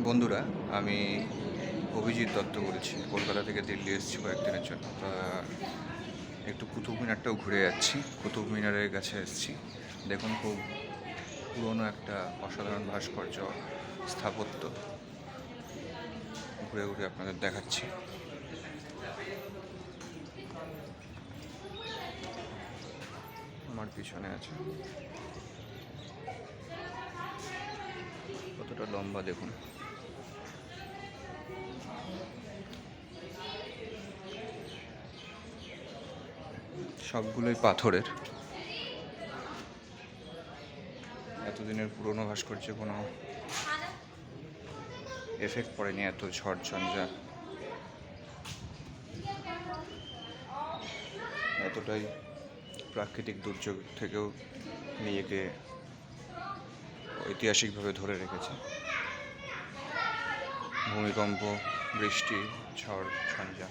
বন্ধুরা, আমি অভিজিৎ দত্ত বলছি। কলকাতা থেকে দিল্লি এসেছি কয়েকদিনের জন্য। তা একটু কুতুব মিনারটাও ঘুরে যাচ্ছি। কুতুব মিনারের কাছে এসেছি। দেখুন, খুব পুরনো একটা অসাধারণ ভাস্কর্য স্থাপত্য ঘুরে ঘুরে আপনাদের দেখাচ্ছি। আমার পিছনে আছে, কতটা লম্বা দেখুন। সবগুলোই পাথরের। এতদিনের পুরনো ভাস্কর্যে কোনো এফেক্ট পড়েনি, এত ঝড় ঝঞ্ঝা, এতটাই প্রাকৃতিক দুর্যোগ থেকেও নিজেকে ঐতিহাসিকভাবে ধরে রেখেছে। ভূমিকম্প, বৃষ্টি, ঝড় ঝঞ্ঝা।